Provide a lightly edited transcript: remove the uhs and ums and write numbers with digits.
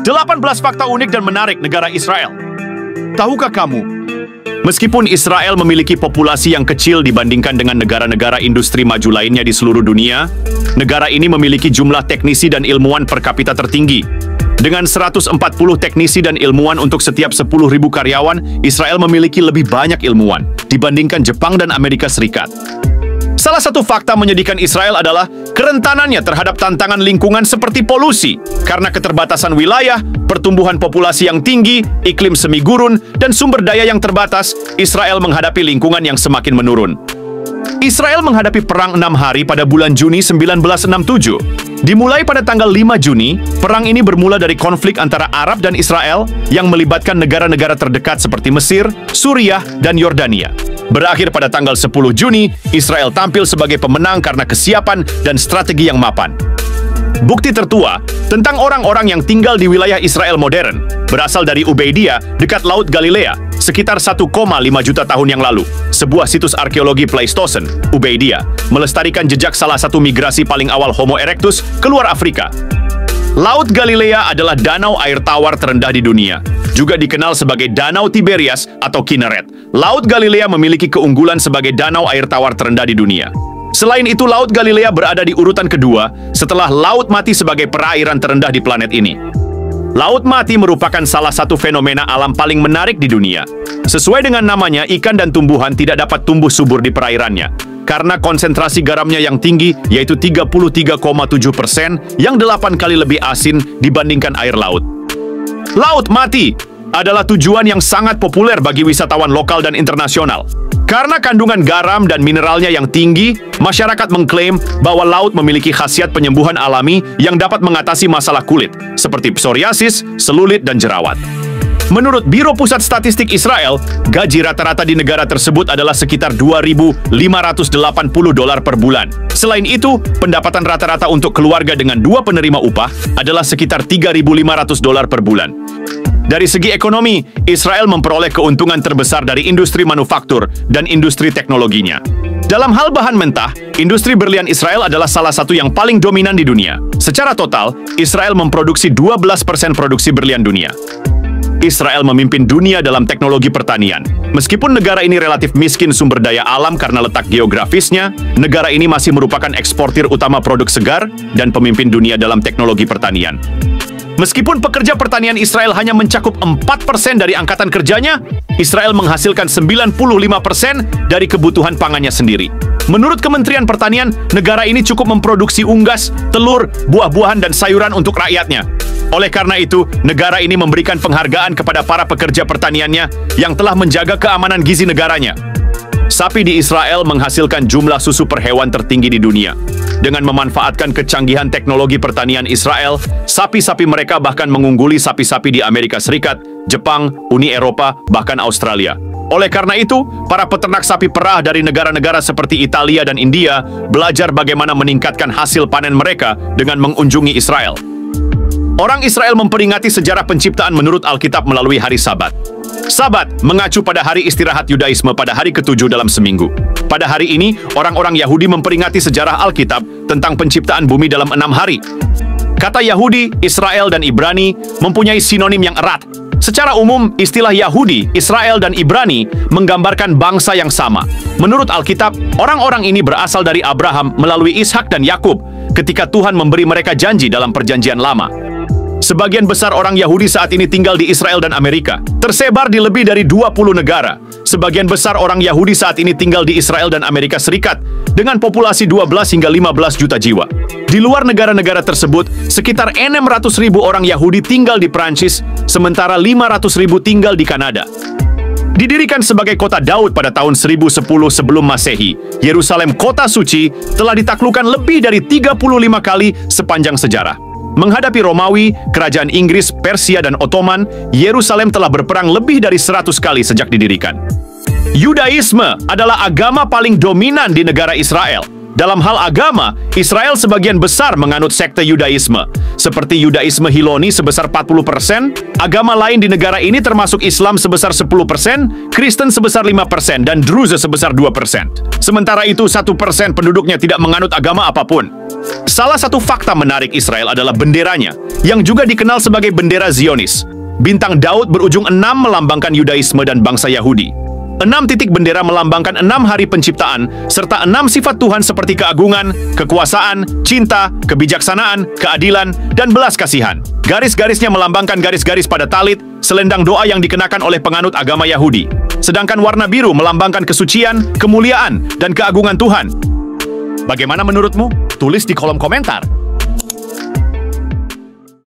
18 fakta unik dan menarik negara Israel. Tahukah kamu, meskipun Israel memiliki populasi yang kecil dibandingkan dengan negara-negara industri maju lainnya di seluruh dunia, negara ini memiliki jumlah teknisi dan ilmuwan per kapita tertinggi. Dengan 140 teknisi dan ilmuwan untuk setiap 10.000 karyawan, Israel memiliki lebih banyak ilmuwan dibandingkan Jepang dan Amerika Serikat. Salah satu fakta menyedihkan Israel adalah kerentanannya terhadap tantangan lingkungan seperti polusi. Karena keterbatasan wilayah, pertumbuhan populasi yang tinggi, iklim semi gurun, dan sumber daya yang terbatas, Israel menghadapi lingkungan yang semakin menurun. Israel menghadapi perang 6 hari pada bulan Juni 1967. Dimulai pada tanggal 5 Juni, perang ini bermula dari konflik antara Arab dan Israel yang melibatkan negara-negara terdekat seperti Mesir, Suriah, dan Yordania. Berakhir pada tanggal 10 Juni, Israel tampil sebagai pemenang karena kesiapan dan strategi yang mapan. Bukti tertua tentang orang-orang yang tinggal di wilayah Israel modern berasal dari Ubaidiyah dekat Laut Galilea sekitar 1,5 juta tahun yang lalu. Sebuah situs arkeologi Pleistosen, Ubaidiyah, melestarikan jejak salah satu migrasi paling awal Homo erectus keluar Afrika. Laut Galilea adalah danau air tawar terendah di dunia. Juga dikenal sebagai Danau Tiberias atau Kinneret. Laut Galilea memiliki keunggulan sebagai danau air tawar terendah di dunia. Selain itu, Laut Galilea berada di urutan kedua setelah Laut Mati sebagai perairan terendah di planet ini. Laut Mati merupakan salah satu fenomena alam paling menarik di dunia. Sesuai dengan namanya, ikan dan tumbuhan tidak dapat tumbuh subur di perairannya. Karena konsentrasi garamnya yang tinggi, yaitu 33,7%, yang 8 kali lebih asin dibandingkan air laut. Laut Mati adalah tujuan yang sangat populer bagi wisatawan lokal dan internasional. Karena kandungan garam dan mineralnya yang tinggi, masyarakat mengklaim bahwa laut memiliki khasiat penyembuhan alami yang dapat mengatasi masalah kulit, seperti psoriasis, selulit, dan jerawat. Menurut Biro Pusat Statistik Israel, gaji rata-rata di negara tersebut adalah sekitar $2.580 per bulan. Selain itu, pendapatan rata-rata untuk keluarga dengan 2 penerima upah adalah sekitar $3.500 per bulan. Dari segi ekonomi, Israel memperoleh keuntungan terbesar dari industri manufaktur dan industri teknologinya. Dalam hal bahan mentah, industri berlian Israel adalah salah satu yang paling dominan di dunia. Secara total, Israel memproduksi 12% produksi berlian dunia. Israel memimpin dunia dalam teknologi pertanian. Meskipun negara ini relatif miskin sumber daya alam karena letak geografisnya, negara ini masih merupakan eksportir utama produk segar dan pemimpin dunia dalam teknologi pertanian. Meskipun pekerja pertanian Israel hanya mencakup 4% dari angkatan kerjanya, Israel menghasilkan 95% dari kebutuhan pangannya sendiri. Menurut Kementerian Pertanian, negara ini cukup memproduksi unggas, telur, buah-buahan, dan sayuran untuk rakyatnya. Oleh karena itu, negara ini memberikan penghargaan kepada para pekerja pertaniannya yang telah menjaga keamanan gizi negaranya. Sapi di Israel menghasilkan jumlah susu per hewan tertinggi di dunia. Dengan memanfaatkan kecanggihan teknologi pertanian Israel, sapi-sapi mereka bahkan mengungguli sapi-sapi di Amerika Serikat, Jepang, Uni Eropa, bahkan Australia. Oleh karena itu, para peternak sapi perah dari negara-negara seperti Italia dan India belajar bagaimana meningkatkan hasil panen mereka dengan mengunjungi Israel. Orang Israel memperingati sejarah penciptaan menurut Alkitab melalui hari Sabat. Sabat mengacu pada hari istirahat Yudaisme pada hari ke-7 dalam seminggu. Pada hari ini, orang-orang Yahudi memperingati sejarah Alkitab tentang penciptaan bumi dalam 6 hari. Kata Yahudi, Israel, dan Ibrani mempunyai sinonim yang erat. Secara umum, istilah Yahudi, Israel, dan Ibrani menggambarkan bangsa yang sama. Menurut Alkitab, orang-orang ini berasal dari Abraham melalui Ishak dan Yakub ketika Tuhan memberi mereka janji dalam Perjanjian Lama. Sebagian besar orang Yahudi saat ini tinggal di Israel dan Amerika, tersebar di lebih dari 20 negara. Sebagian besar orang Yahudi saat ini tinggal di Israel dan Amerika Serikat, dengan populasi 12 hingga 15 juta jiwa. Di luar negara-negara tersebut, sekitar 600.000 orang Yahudi tinggal di Prancis, sementara 500.000 tinggal di Kanada. Didirikan sebagai kota Daud pada tahun 1010 sebelum Masehi, Yerusalem kota suci telah ditaklukkan lebih dari 35 kali sepanjang sejarah. Menghadapi Romawi, kerajaan Inggris, Persia, dan Ottoman, Yerusalem telah berperang lebih dari 100 kali sejak didirikan. Yudaisme adalah agama paling dominan di negara Israel. Dalam hal agama, Israel sebagian besar menganut sekte Yudaisme, seperti Yudaisme Hiloni sebesar 40%, agama lain di negara ini termasuk Islam sebesar 10%, Kristen sebesar 5%, dan Druze sebesar 2%. Sementara itu, 1% penduduknya tidak menganut agama apapun. Salah satu fakta menarik Israel adalah benderanya, yang juga dikenal sebagai bendera Zionis. Bintang Daud berujung 6 melambangkan Yudaisme dan bangsa Yahudi. 6 titik bendera melambangkan 6 hari penciptaan, serta 6 sifat Tuhan seperti keagungan, kekuasaan, cinta, kebijaksanaan, keadilan, dan belas kasihan. Garis-garisnya melambangkan garis-garis pada talit, selendang doa yang dikenakan oleh penganut agama Yahudi. Sedangkan warna biru melambangkan kesucian, kemuliaan, dan keagungan Tuhan. Bagaimana menurutmu? Tulis di kolom komentar.